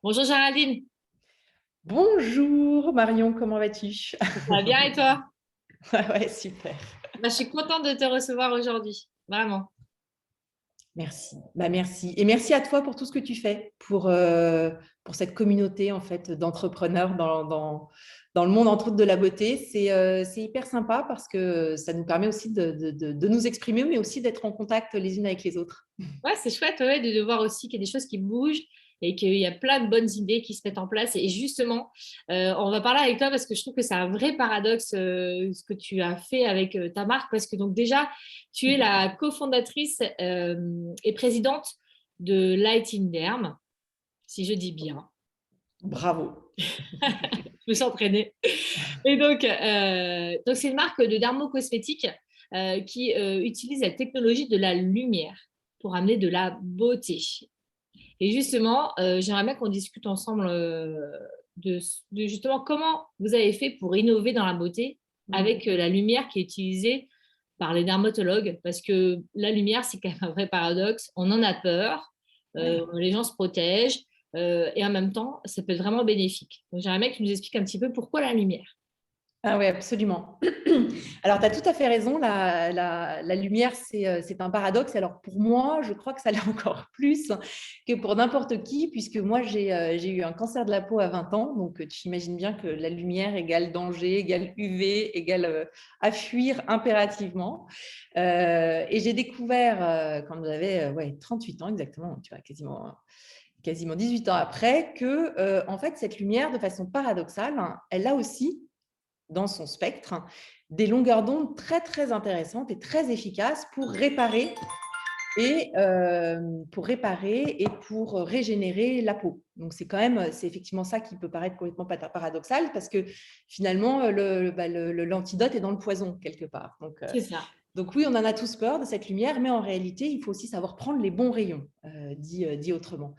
Bonjour Géraldine, Bonjour Marion, comment vas-tu? ça va bien et toi? Ouais, ouais, super. Je suis contente de te recevoir aujourd'hui, vraiment. Merci. Merci. Et merci à toi pour tout ce que tu fais pour cette communauté en fait, d'entrepreneurs dans le monde entre autres de la beauté. C'est hyper sympa parce que ça nous permet aussi de nous exprimer, mais aussi d'être en contact les unes avec les autres. Ouais, c'est chouette ouais, de voir aussi qu'il y a des choses qui bougent et qu'il y a plein de bonnes idées qui se mettent en place. Et justement, on va parler avec toi parce que je trouve que c'est un vrai paradoxe ce que tu as fait avec ta marque parce que donc déjà, tu es la cofondatrice et présidente de Light in Derm, si je dis bien. Bravo. Je me suis entraînée. Et donc c'est une marque de dermocosmétiques qui utilise la technologie de la lumière pour amener de la beauté. Et justement, j'aimerais bien qu'on discute ensemble de, de justement comment vous avez fait pour innover dans la beauté avec la lumière qui est utilisée par les dermatologues. Parce que la lumière, c'est quand même un vrai paradoxe. On en a peur, Ouais. les gens se protègent et en même temps, ça peut être vraiment bénéfique. Donc j'aimerais bien que tu nous expliques un petit peu pourquoi la lumière. Ah oui, absolument. Alors, tu as tout à fait raison, la lumière, c'est un paradoxe. Alors, pour moi, je crois que ça l'est encore plus que pour n'importe qui, puisque moi, j'ai eu un cancer de la peau à 20 ans. Donc, tu imagines bien que la lumière égale danger, égale UV, égale à fuir impérativement. Et j'ai découvert, quand j'avais ouais, 38 ans exactement, tu vois, quasiment 18 ans après, que en fait, cette lumière, de façon paradoxale, elle a aussi dans son spectre des longueurs d'onde très, très intéressantes et très efficaces pour réparer et pour régénérer la peau. Donc, c'est effectivement ça qui peut paraître complètement paradoxal parce que finalement, l'antidote est dans le poison quelque part. C'est ça. Donc oui, on en a tous peur de cette lumière, mais en réalité, il faut aussi savoir prendre les bons rayons, dit autrement.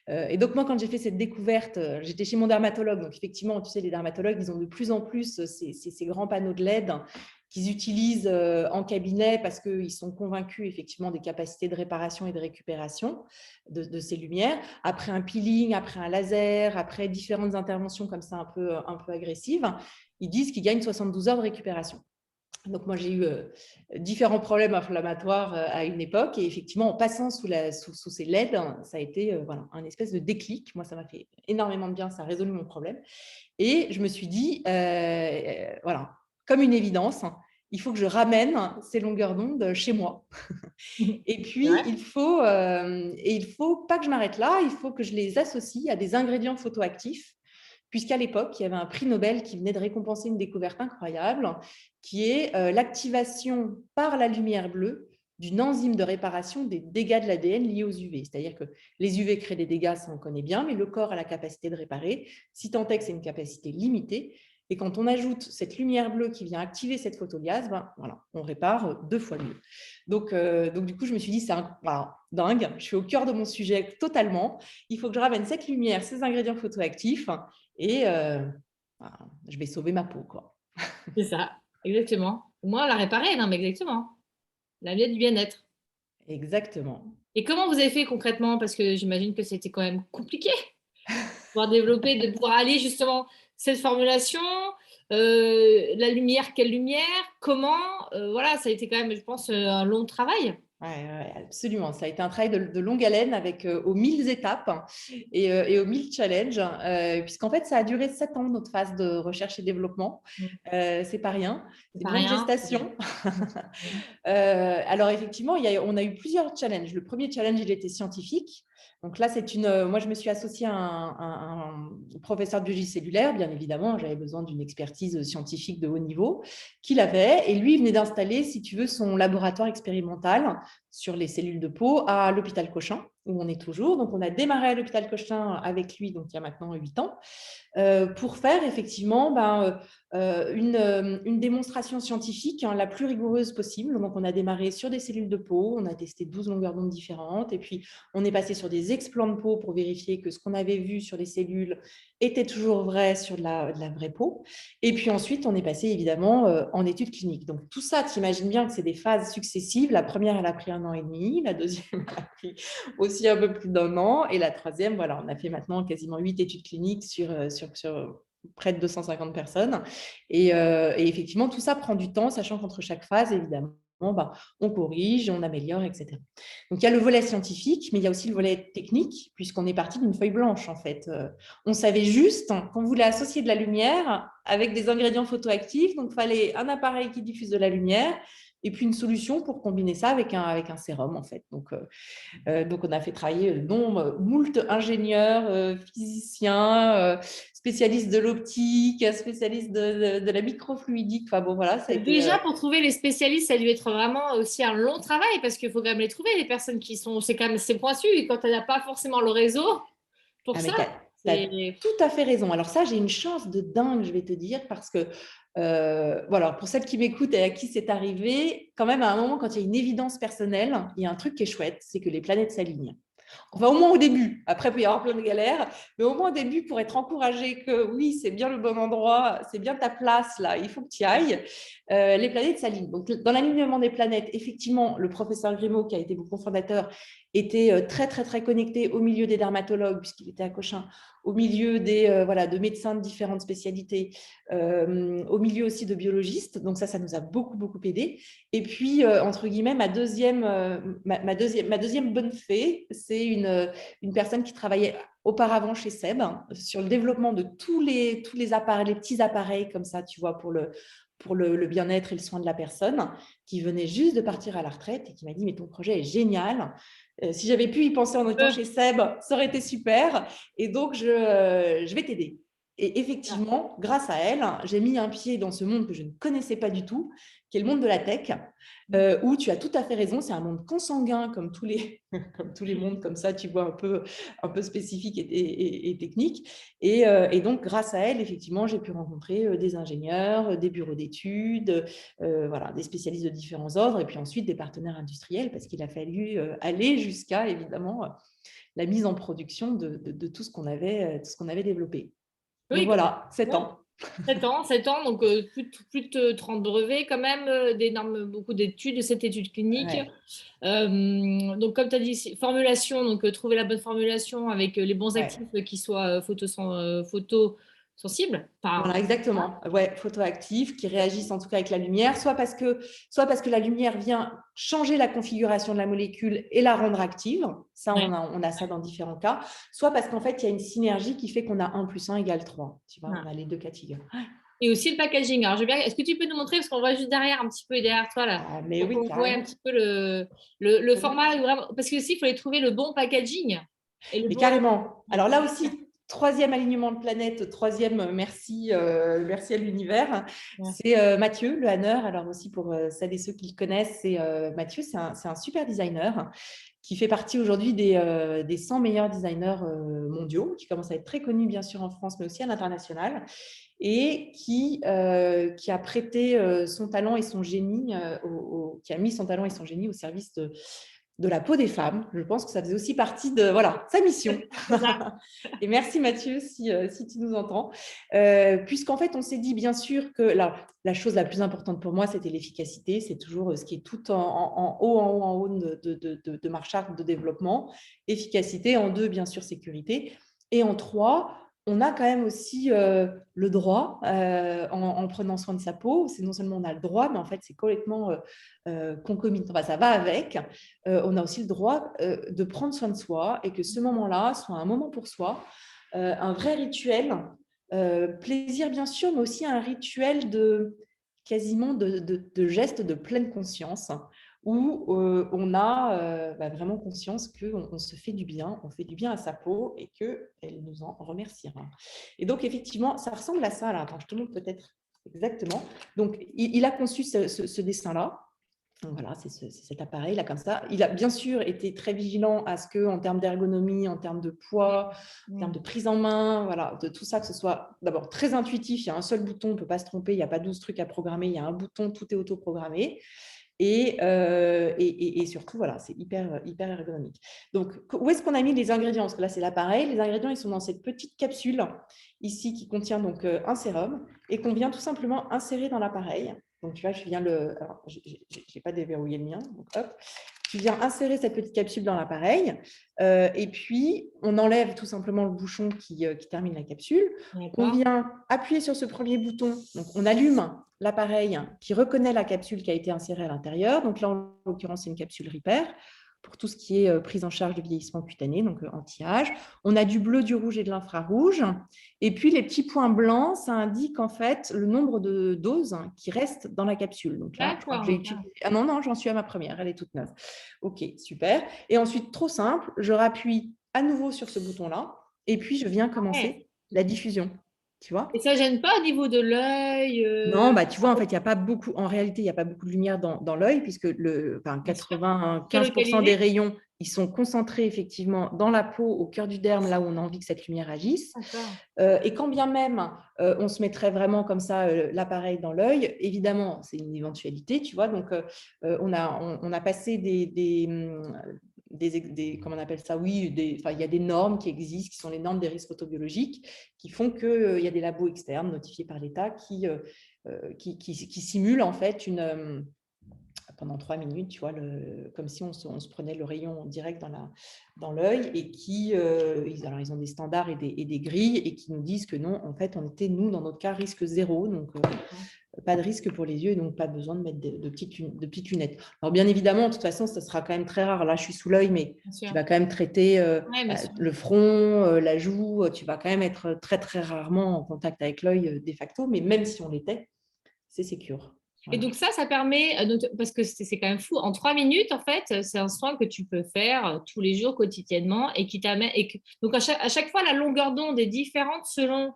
Et donc, moi, quand j'ai fait cette découverte, j'étais chez mon dermatologue. Donc, effectivement, tu sais, les dermatologues, ils ont de plus en plus ces grands panneaux de LED qu'ils utilisent en cabinet parce qu'ils sont convaincus, effectivement, des capacités de réparation et de récupération de ces lumières. Après un peeling, après un laser, après différentes interventions comme ça un peu agressives, ils disent qu'ils gagnent 72 heures de récupération. Donc, moi, j'ai eu différents problèmes inflammatoires à une époque. Et effectivement, en passant sous ces LED, ça a été voilà, un espèce de déclic. Moi, ça m'a fait énormément de bien. Ça a résolu mon problème. Et je me suis dit, voilà, comme une évidence, il faut que je ramène ces longueurs d'onde chez moi. Et C'est puis, vrai. il faut pas que je m'arrête là. Il faut que je les associe à des ingrédients photoactifs puisqu'à l'époque, il y avait un prix Nobel qui venait de récompenser une découverte incroyable, qui est l'activation par la lumière bleue d'une enzyme de réparation des dégâts de l'ADN liés aux UV. C'est-à-dire que les UV créent des dégâts, ça on connaît bien, mais le corps a la capacité de réparer, si tant est que c'est une capacité limitée. Et quand on ajoute cette lumière bleue qui vient activer cette photolyase, ben, voilà, on répare 2 fois mieux. Donc, du coup, je me suis dit, c'est voilà, dingue, je suis au cœur de mon sujet totalement. Il faut que je ramène cette lumière, ces ingrédients photoactifs, et je vais sauver ma peau, quoi. C'est ça, exactement. Moi, la réparer, non, mais exactement. La vie du bien-être. Exactement. Et comment vous avez fait concrètement? Parce que j'imagine que c'était quand même compliqué de pouvoir développer, de pouvoir aller justement cette formulation, la lumière, quelle lumière, comment, voilà, ça a été quand même, je pense, un long travail. Ouais, ouais, absolument. Ça a été un travail de longue haleine avec aux 1000 étapes et aux 1000 challenges, puisqu'en fait, ça a duré 7 ans, notre phase de recherche et développement. Mm. C'est pas rien, C'est c'est pas une longue rien. gestation. Alors effectivement, on a eu plusieurs challenges. Le premier challenge, il était scientifique. Donc là, moi, je me suis associée à un professeur de biologie cellulaire, bien évidemment. J'avais besoin d'une expertise scientifique de haut niveau qu'il avait. Et lui, il venait d'installer, si tu veux, son laboratoire expérimental sur les cellules de peau à l'hôpital Cochin, où on est toujours. Donc, on a démarré à l'hôpital Cochin avec lui, donc il y a maintenant 8 ans, pour faire effectivement une démonstration scientifique la plus rigoureuse possible. Donc, on a démarré sur des cellules de peau, on a testé 12 longueurs d'onde différentes, et puis on est passé sur des explants de peau pour vérifier que ce qu'on avait vu sur les cellules était toujours vrai sur de la vraie peau. Et puis ensuite, on est passé évidemment en études cliniques. Donc, tout ça, tu imagines bien que c'est des phases successives. La première, elle a pris 1 an et demi, la deuxième, elle a pris aussi un peu plus d'1 an. Et la troisième, voilà, on a fait maintenant quasiment 8 études cliniques sur près de 250 personnes. Et effectivement, tout ça prend du temps, sachant qu'entre chaque phase, évidemment, on corrige, on améliore, etc. Donc, il y a le volet scientifique, mais il y a aussi le volet technique, puisqu'on est parti d'une feuille blanche, en fait. On savait juste qu'on voulait associer de la lumière avec des ingrédients photoactifs. Donc, il fallait un appareil qui diffuse de la lumière et puis une solution pour combiner ça avec un sérum, en fait. Donc, on a fait travailler moult ingénieurs, physiciens, spécialistes de l'optique, spécialistes de la microfluidique. Enfin bon, voilà, ça a été… Déjà, pour trouver les spécialistes, ça a dû être vraiment aussi un long travail parce qu'il faut quand même les trouver, les personnes qui sont, c'est quand même c'est pointu et quand tu n'as pas forcément le réseau pour Ah, mais ça, tu as c'est… tout à fait raison. Alors ça, j'ai une chance de dingue, je vais te dire, parce que, voilà, pour celles qui m'écoutent et à qui c'est arrivé, quand même, à un moment, quand il y a une évidence personnelle, il y a un truc qui est chouette, c'est que les planètes s'alignent. Enfin, au moins au début. Après, il peut y avoir plein de galères, mais au moins au début, pour être encouragé que oui, c'est bien le bon endroit, c'est bien ta place là, il faut que tu y ailles, les planètes s'alignent. Donc, dans l'alignement des planètes, effectivement, le professeur Grimaud, qui a été mon cofondateur, était très, très, très connecté au milieu des dermatologues, puisqu'il était à Cochin, au milieu de médecins de différentes spécialités, au milieu aussi de biologistes. Donc, ça nous a beaucoup, beaucoup aidé. Et puis, entre guillemets, ma deuxième bonne fée, c'est une personne qui travaillait auparavant chez Seb sur le développement de tous les appareils, les petits appareils comme ça, tu vois, pour le bien-être et le soin de la personne, qui venait juste de partir à la retraite et qui m'a dit « Mais ton projet est génial. Si j'avais pu y penser en étant chez Seb, ça aurait été super. Et donc, je vais t'aider. » Et effectivement, grâce à elle, j'ai mis un pied dans ce monde que je ne connaissais pas du tout, qui est le monde de la tech, où tu as tout à fait raison, c'est un monde consanguin comme tous les, comme tous les mondes comme ça, tu vois, un peu spécifiques et techniques. Et donc, grâce à elle, effectivement, j'ai pu rencontrer des ingénieurs, des bureaux d'études, voilà, des spécialistes de différents ordres, et puis ensuite des partenaires industriels, parce qu'il a fallu aller jusqu'à, évidemment, la mise en production de tout ce qu'on avait développé. Donc Oui, voilà, 7 ouais. ans. 7 ans, donc plus de 30 brevets quand même, beaucoup d'études, 7 études cliniques. Ouais, Donc comme tu as dit, formulation, donc trouver la bonne formulation avec les bons ouais. actifs qui soient photosensibles. Voilà, Enfin, exactement. Ouais, photoactifs qui réagissent en tout cas avec la lumière, soit parce que la lumière vient changer la configuration de la molécule et la rendre active. Ça, ouais. on a ça dans différents cas. Soit parce qu'en fait, il y a une synergie qui fait qu'on a 1 + 1 = 3. Tu vois, on Voilà. a les deux cas de figure. Et aussi le packaging. Alors, est-ce que tu peux nous montrer, parce qu'on voit juste derrière, un petit peu derrière toi, là, Ah, mais pour oui, qu'on voit un carrément. petit peu le format, vraiment, parce que aussi, il fallait trouver le bon packaging et le Mais bon… carrément. Alors là aussi, troisième alignement de planète, troisième merci à l'univers, Ouais. c'est Mathieu, le Hanner. Alors aussi pour celles et ceux qui le connaissent, c'est Mathieu, c'est un super designer qui fait partie aujourd'hui des 100 meilleurs designers mondiaux, qui commence à être très connu bien sûr en France, mais aussi à l'international, et qui a prêté son talent et son génie, qui a mis son talent et son génie au service de la peau des femmes. Je pense que ça faisait aussi partie de voilà, sa mission. C'est ça. Et merci Mathieu, si tu nous entends. Puisqu'en fait, on s'est dit bien sûr que la chose la plus importante pour moi, c'était l'efficacité. C'est toujours ce qui est tout en haut de ma charte de développement. Efficacité. En 2, bien sûr, sécurité. Et en 3, on a quand même aussi le droit, en prenant soin de sa peau. C'est non seulement on a le droit, mais en fait, c'est complètement concomitant. Enfin, ça va avec. On a aussi le droit de prendre soin de soi et que ce moment-là soit un moment pour soi, un vrai rituel, plaisir bien sûr, mais aussi un rituel quasiment de gestes de pleine conscience où on a vraiment conscience qu'on se fait du bien, on fait du bien à sa peau et qu'elle nous en remerciera. Et donc, effectivement, ça ressemble à ça. Là. Attends, je te montre peut-être exactement. Donc, il a conçu ce dessin-là. Donc voilà, c'est cet appareil là comme ça. Il a bien sûr été très vigilant à ce que, en termes d'ergonomie, en termes de poids, en termes de prise en main, voilà, de tout ça, que ce soit d'abord très intuitif. Il y a un seul bouton, on ne peut pas se tromper. Il n'y a pas 12 trucs à programmer. Il y a un bouton, tout est auto-programmé. Et surtout, voilà, c'est hyper, hyper ergonomique. Donc, où est-ce qu'on a mis les ingrédients? Parce que là, c'est l'appareil. Les ingrédients, ils sont dans cette petite capsule ici qui contient donc un sérum et qu'on vient tout simplement insérer dans l'appareil. Donc, tu vois, je viens le… Alors, je n'ai pas déverrouillé le mien. Donc, hop, tu viens insérer cette petite capsule dans l'appareil et puis on enlève tout simplement le bouchon qui termine la capsule. On D'accord. vient appuyer sur ce premier bouton. Donc, on allume l'appareil qui reconnaît la capsule qui a été insérée à l'intérieur. Donc là, en l'occurrence, c'est une capsule Repair pour tout ce qui est prise en charge du vieillissement cutané, donc anti-âge. On a du bleu, du rouge et de l'infrarouge. Et puis, les petits points blancs, ça indique en fait le nombre de doses qui restent dans la capsule. Donc là, je crois que j'ai D'accord. utilisé… Ah non, non, j'en suis à ma première, elle est toute neuve. OK, super. Et ensuite, trop simple, je rappuie à nouveau sur ce bouton-là et puis je viens Ouais. commencer la diffusion. Tu vois? Et ça gêne pas au niveau de l'œil Non, bah, tu vois, en fait, il y a pas beaucoup, en réalité, il n'y a pas beaucoup de lumière dans l'œil, puisque enfin, bien sûr. 95% des Localisé? rayons, ils sont concentrés effectivement dans la peau, au cœur du derme, là où on a envie que cette lumière agisse. D'accord. Et quand bien même on se mettrait vraiment comme ça l'appareil dans l'œil, évidemment, c'est une éventualité, tu vois. Donc, on a passé comment on appelle ça? Oui, enfin, il y a des normes qui existent, qui sont les normes des risques photobiologiques, qui font qu'il y a des labos externes notifiés par l'État qui simulent en fait pendant 3 minutes, tu vois, comme si on se prenait le rayon direct dans l'œil et alors ils ont des standards et des grilles et qui nous disent que non, en fait, on était, nous, dans notre cas, risque zéro, donc pas de risque pour les yeux et donc pas besoin de mettre de petites lunettes. Alors, bien évidemment, de toute façon, ça sera quand même très rare. Là, je suis sous l'œil, mais Bien sûr. tu vas quand même traiter Ouais, bien sûr. le front, la joue, tu vas quand même être très, très rarement en contact avec l'œil de facto, mais même si on l'était, c'est secure. Et Voilà. donc ça permet, parce que c'est quand même fou, en 3 minutes, en fait, c'est un soin que tu peux faire tous les jours, quotidiennement, et qui t'amène. Donc à chaque fois, la longueur d'onde est différente selon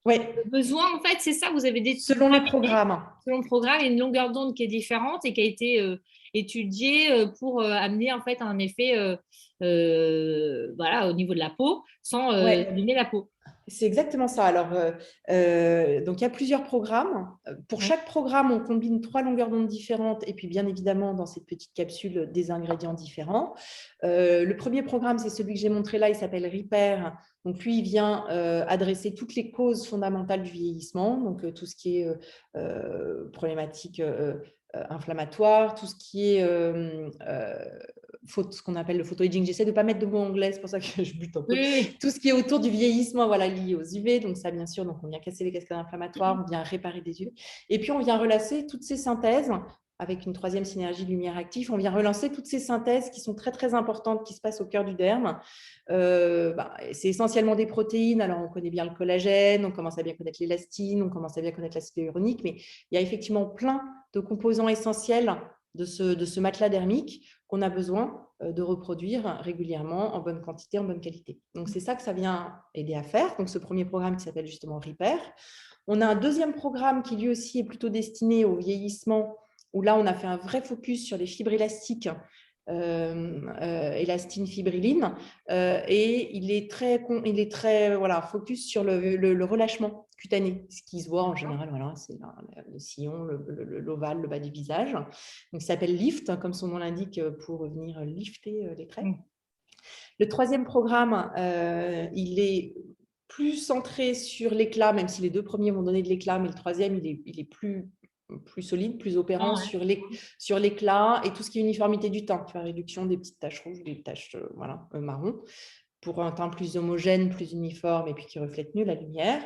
Ouais, le besoin, en fait, c'est ça, vous avez selon les programmes. selon le programme, il y a une longueur d'onde qui est différente et qui a été étudiée pour amener en fait un effet voilà, au niveau de la peau sans Ouais, abîmer la peau. c'est exactement ça. Alors, donc il y a plusieurs programmes. Pour Ouais. chaque programme, on combine 3 longueurs d'onde différentes et puis bien évidemment dans cette petite capsule des ingrédients différents. Le premier programme, c'est celui que j'ai montré là, il s'appelle Repair. Donc lui, il vient adresser toutes les causes fondamentales du vieillissement, donc tout ce qui est problématique inflammatoire, tout ce qui est ce qu'on appelle le photoaging. J'essaie de ne pas mettre de mots anglais, c'est pour ça que je bute un peu. Oui, oui, Tout ce qui est autour du vieillissement, voilà, lié aux UV, donc ça, bien sûr, donc on vient casser les cascades inflammatoires, on vient réparer des UV. Et puis, on vient relancer toutes ces synthèses avec une troisième synergie lumière active. On vient relancer toutes ces synthèses qui sont très, très importantes, qui se passent au cœur du derme. C'est essentiellement des protéines. Alors, on connaît bien le collagène, on commence à bien connaître l'élastine, on commence à bien connaître l'acide hyaluronique, mais il y a effectivement plein de composants essentiels de ce matelas dermique qu'on a besoin de reproduire régulièrement en bonne quantité, en bonne qualité. Donc, c'est ça que ça vient aider à faire. Donc, ce premier programme qui s'appelle justement Repair. On a un deuxième programme qui lui aussi est plutôt destiné au vieillissement, où là, on a fait un vrai focus sur les fibres élastiques, élastine, fibrilline, et il est très voilà, focus sur le relâchement cutané, ce qui se voit en général, voilà, c'est le sillon, l'ovale, le bas du visage. Donc, il s'appelle Lift, comme son nom l'indique, pour venir lifter les traits. Le troisième programme, il est plus centré sur l'éclat, même si les 2 premiers vont donner de l'éclat, mais le troisième, il est plus solide, plus opérant sur l'éclat et tout ce qui est uniformité du teint, tu vois, réduction des petites taches rouges, des taches marron, pour un teint plus homogène, plus uniforme et puis qui reflète mieux la lumière.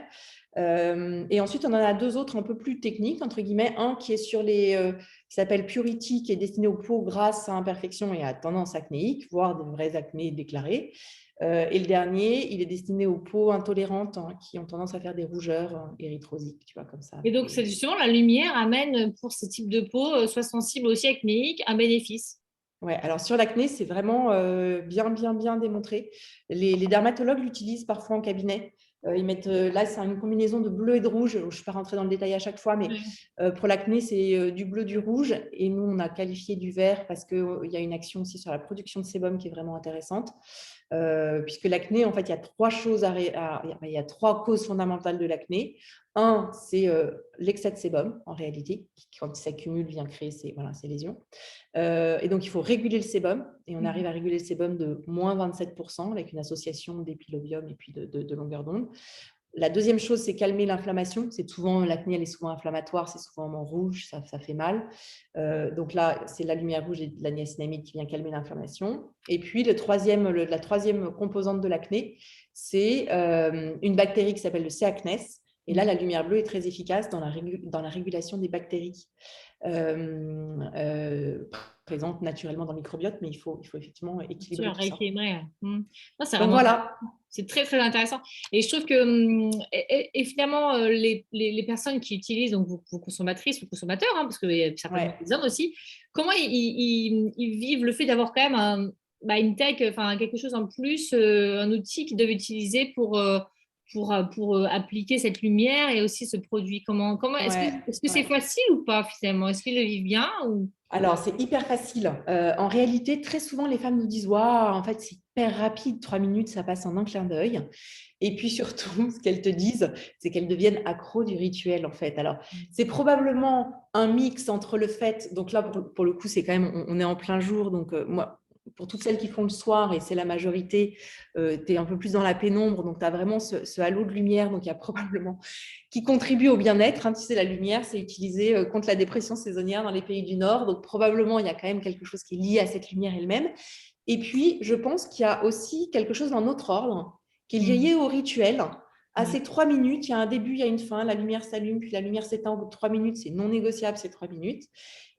Et ensuite, on en a 2 autres un peu plus techniques, entre guillemets. Un qui est sur qui s'appelle Purity, qui est destiné aux peaux grasses à imperfection et à tendance acnéique, voire des vraies acnées déclarées. Et le dernier, il est destiné aux peaux intolérantes qui ont tendance à faire des rougeurs érythrosiques, tu vois, comme ça. et donc c'est justement la lumière amène pour ce type de peau, soit sensible aussi acnéique, un bénéfice. Ouais, alors sur l'acné, c'est vraiment bien, bien, bien démontré. Les dermatologues l'utilisent parfois en cabinet. Ils mettent, là, c'est une combinaison de bleu et de rouge. Je ne suis pas rentrée dans le détail à chaque fois, mais pour l'acné, c'est du bleu, du rouge. Et nous, on a qualifié du vert parce qu'il y a une action aussi sur la production de sébum qui est vraiment intéressante. Puisque l'acné, en fait, il y a 3 choses il y a 3 causes fondamentales de l'acné. Un, c'est l'excès de sébum, en réalité, qui, quand il s'accumule, vient créer ces lésions. Et donc, il faut réguler le sébum. Et on arrive à réguler le sébum de moins 27% avec une association d'épilobium et puis de longueur d'onde. La deuxième chose, c'est calmer l'inflammation. C'est souvent, l'acné, elle est souvent inflammatoire, c'est souvent en rouge, ça fait mal. Donc là, c'est la lumière rouge et de la niacinamide qui vient calmer l'inflammation. Et puis, la troisième composante de l'acné, c'est une bactérie qui s'appelle le C. acnes. Et là, la lumière bleue est très efficace dans la régulation des bactéries présentes naturellement dans le microbiote, mais il faut effectivement équilibrer tout ça. Rééquilibrer. Non, c'est Donc vraiment voilà. c'est très, très intéressant. Et je trouve que, et finalement, les personnes qui utilisent, donc vos consommatrices ou consommateurs, hein, parce qu'il y a certainement des hommes aussi, comment ils vivent le fait d'avoir quand même une tech, enfin quelque chose en plus, un outil qu'ils doivent utiliser pour appliquer cette lumière et aussi ce produit. Est-ce que c'est facile ou pas finalement? Est-ce qu'ils le vivent bien ou... Alors, c'est hyper facile. En réalité, très souvent, les femmes nous disent « Waouh, en fait, c'est hyper rapide, 3 minutes, ça passe en un clin d'œil. » Et puis surtout, ce qu'elles te disent, c'est qu'elles deviennent accros du rituel, en fait. Alors, c'est probablement un mix entre le fait… Donc là, pour le coup, c'est quand même… On est en plein jour, donc moi… Pour toutes celles qui font le soir, et c'est la majorité, tu es un peu plus dans la pénombre, donc tu as vraiment ce halo de lumière, donc il y a probablement qui contribue au bien-être. Hein. Tu sais, la lumière, c'est utilisé contre la dépression saisonnière dans les pays du Nord, donc probablement il y a quand même quelque chose qui est lié à cette lumière elle-même. Et puis, je pense qu'il y a aussi quelque chose dans notre ordre qui est lié au rituel. À ces 3 minutes, il y a un début, il y a une fin, la lumière s'allume, puis la lumière s'éteint au bout de 3 minutes, c'est non négociable ces 3 minutes.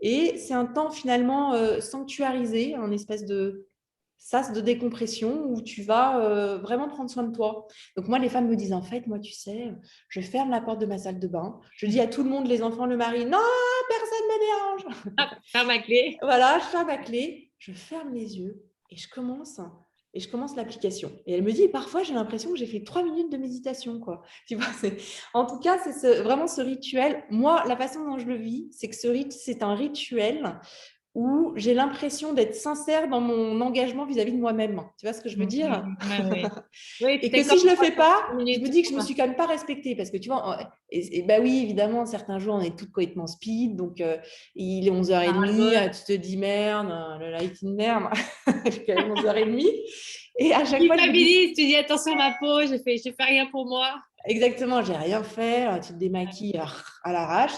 Et c'est un temps finalement sanctuarisé, un espèce de sas de décompression où tu vas vraiment prendre soin de toi. Donc moi, les femmes me disent, en fait, moi, tu sais, je ferme la porte de ma salle de bain, je dis à tout le monde, les enfants, le mari, non, personne ne me dérange. Hop, ferme ma clé. Voilà, je ferme ma clé, je ferme les yeux et je commence l'application. Et elle me dit, parfois, j'ai l'impression que j'ai fait 3 minutes de méditation, quoi. Tu vois, en tout cas, c'est vraiment ce rituel. Moi, la façon dont je le vis, c'est que c'est un rituel où j'ai l'impression d'être sincère dans mon engagement vis-à-vis de moi-même. Tu vois ce que je veux dire? Oui, Et que si je ne le fais pas, je me dis que je ne me quoi. suis quand même pas respectée. Parce que tu vois, bah oui, évidemment, certains jours, on est toutes complètement speed. Donc, il est 11h30, tu te dis merde, le light in merde, il est quand même 11h30. Et à chaque fois, je me dis… Tu dis attention à ma peau, je fais rien pour moi. Exactement, j'ai rien fait, tu te démaquilles à l'arrache.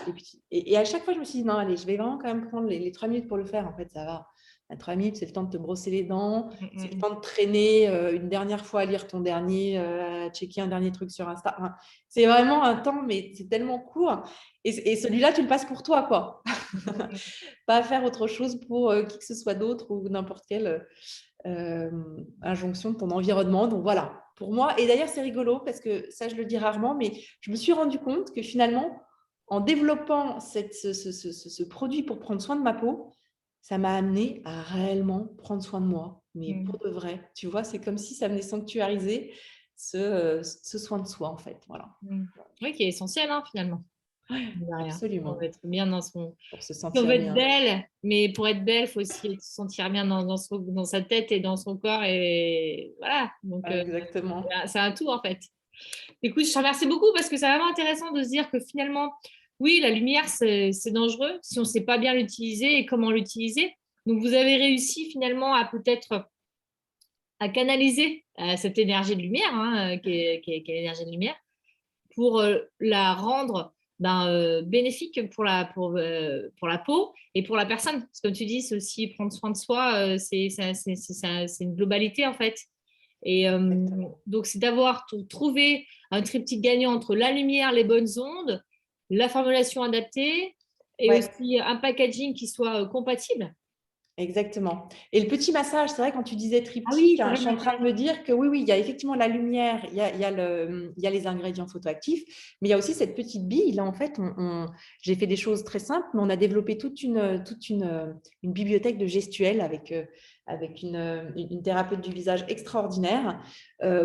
Et à chaque fois, je me suis dit, non, allez, je vais vraiment quand même prendre les 3 minutes pour le faire. En fait, ça va. À 3 minutes, c'est le temps de te brosser les dents, c'est le temps de traîner une dernière fois à lire ton dernier, à checker un dernier truc sur Insta. Enfin, c'est vraiment un temps, mais c'est tellement court. Et celui-là, tu le passes pour toi, quoi. Pas à faire autre chose pour qui que ce soit d'autre ou n'importe quelle injonction de ton environnement. Donc voilà, pour moi, et d'ailleurs c'est rigolo parce que ça je le dis rarement, mais je me suis rendu compte que finalement, en développant ce produit pour prendre soin de ma peau, ça m'a amené à réellement prendre soin de moi, mais pour de vrai. Tu vois, c'est comme si ça venait sanctuariser ce soin de soi en fait. Voilà. Oui, qui est essentiel hein, finalement. On Absolument. veut être bien dans son… Pour se Si on sentir veut être bien. belle, mais pour être belle, il faut aussi se sentir bien dans sa tête et dans son corps. Et voilà, donc Exactement. c'est un tout en fait. Écoute, je te remercie beaucoup parce que c'est vraiment intéressant de se dire que finalement, oui, la lumière, c'est dangereux si on ne sait pas bien l'utiliser et comment l'utiliser. Donc, vous avez réussi finalement à peut-être à canaliser cette énergie de lumière, hein, qui est l'énergie de lumière, pour la rendre bénéfique pour la peau et pour la personne. Parce que comme tu dis, c'est aussi prendre soin de soi, c'est une globalité en fait. Et donc, c'est d'avoir trouvé un triptyque gagnant entre la lumière, les bonnes ondes, la formulation adaptée et Ouais. aussi un packaging qui soit compatible. Exactement. Et le petit massage, c'est vrai, quand tu disais Ah oui, triptyque, c'est hein, vrai. je suis en train de me dire que oui, il y a effectivement la lumière, il y a les ingrédients photoactifs, mais il y a aussi cette petite bille. Là, en fait, j'ai fait des choses très simples, mais on a développé toute une bibliothèque de gestuels avec une thérapeute du visage extraordinaire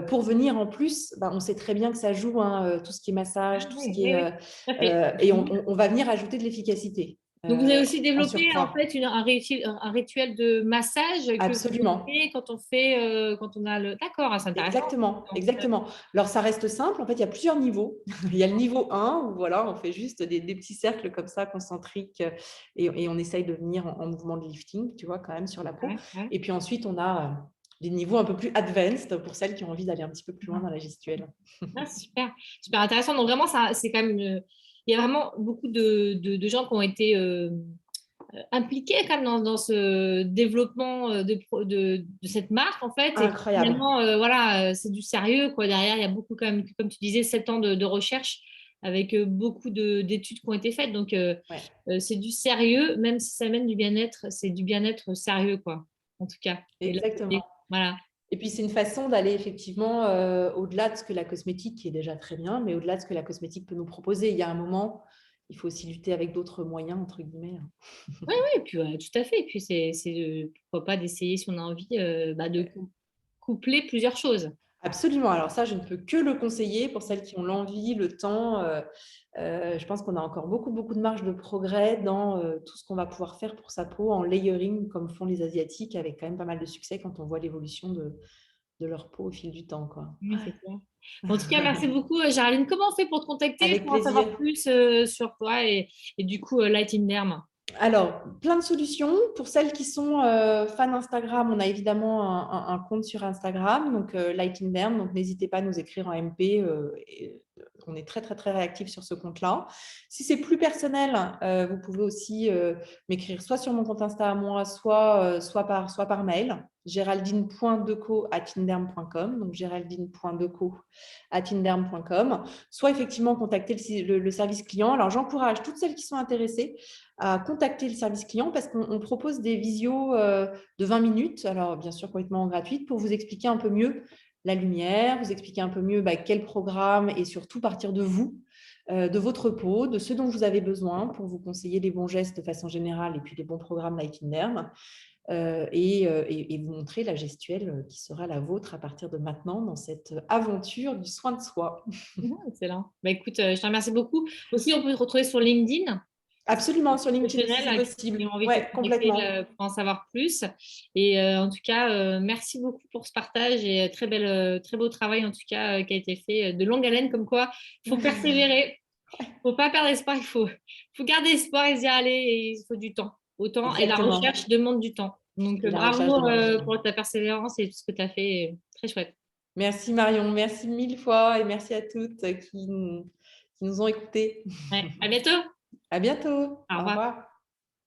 pour venir en plus, on sait très bien que ça joue, hein, tout ce qui est massage, tout ce Oui, qui oui, est… oui, tout à fait. et on va venir ajouter de l'efficacité Donc, vous avez aussi en développé en surcroît. fait un rituel de massage que vous Absolument. faites quand on fait, quand on a le… D'accord, c'est intéressant. Exactement, exactement. Alors, ça reste simple. En fait, il y a plusieurs niveaux. Il y a le niveau 1 où voilà, on fait juste des petits cercles comme ça, concentriques, et on essaye de venir en mouvement de lifting, tu vois, quand même sur la peau. Ouais, ouais. Et puis ensuite, on a des niveaux un peu plus advanced pour celles qui ont envie d'aller un petit peu plus loin dans la gestuelle. Ah, super, super intéressant. Donc vraiment, ça, c'est quand même, il y a vraiment beaucoup de gens qui ont été impliqués quand même dans ce développement de cette marque en fait. Et Incroyable. finalement, voilà, c'est du sérieux quoi. Derrière, il y a beaucoup quand même, comme tu disais, 7 ans de recherche avec beaucoup d'études qui ont été faites. Donc Ouais. c'est du sérieux, même si ça mène du bien-être, c'est du bien-être sérieux quoi, en tout cas. Et là, Exactement. voilà. Et puis, c'est une façon d'aller effectivement au-delà de ce que la cosmétique, qui est déjà très bien, mais au-delà de ce que la cosmétique peut nous proposer. Il y a un moment, il faut aussi lutter avec d'autres moyens, entre guillemets. Oui, oui, et puis tout à fait. Et puis pourquoi pas d'essayer si on a envie de coupler plusieurs choses. Absolument. Alors ça, je ne peux que le conseiller pour celles qui ont l'envie, le temps. Je pense qu'on a encore beaucoup, beaucoup de marge de progrès dans tout ce qu'on va pouvoir faire pour sa peau en layering, comme font les Asiatiques, avec quand même pas mal de succès quand on voit l'évolution de leur peau au fil du temps, quoi. Oui, c'est clair. En tout cas, merci beaucoup, Géraldine. Comment on fait pour te contacter, Avec pour en savoir plaisir. plus sur toi et du coup, Light in Derm? Alors, plein de solutions. Pour celles qui sont fans Instagram, on a évidemment un compte sur Instagram, donc Light in Derm. Donc, n'hésitez pas à nous écrire en MP. On est très, très, très réactifs sur ce compte-là. Si c'est plus personnel, vous pouvez aussi m'écrire soit sur mon compte Insta à moi, soit par mail. Géraldine.deco@inderm.com, donc géraldine.deco@inderm.com, soit effectivement contacter le service client. Alors, j'encourage toutes celles qui sont intéressées à contacter le service client parce qu'on propose des visios de 20 minutes, alors bien sûr complètement gratuites, pour vous expliquer un peu mieux la lumière, vous expliquer un peu mieux quel programme et surtout partir de vous, de votre peau, de ce dont vous avez besoin pour vous conseiller les bons gestes de façon générale et puis les bons programmes Light in Derm. Et vous montrer la gestuelle qui sera la vôtre à partir de maintenant dans cette aventure du soin de soi. Excellent. Écoute, je te remercie beaucoup. Aussi, on peut te retrouver sur LinkedIn. Absolument, sur LinkedIn aussi, c'est Professionnels qui possible. ont envie de te Ouais, contacter complètement. pour en savoir plus. Et en tout cas, merci beaucoup pour ce partage et très beau travail en tout cas qui a été fait de longue haleine comme quoi il faut persévérer, il ne faut pas perdre espoir, faut garder espoir et se dire allez, et il faut du temps. Autant, et la recherche Exactement. demande du temps. Donc Et la recherche bravo demande du temps. pour ta persévérance et tout ce que tu as fait. Très chouette. Merci Marion, merci mille fois et merci à toutes qui nous ont écoutés. Ouais, à bientôt. À bientôt. Au Au revoir. revoir.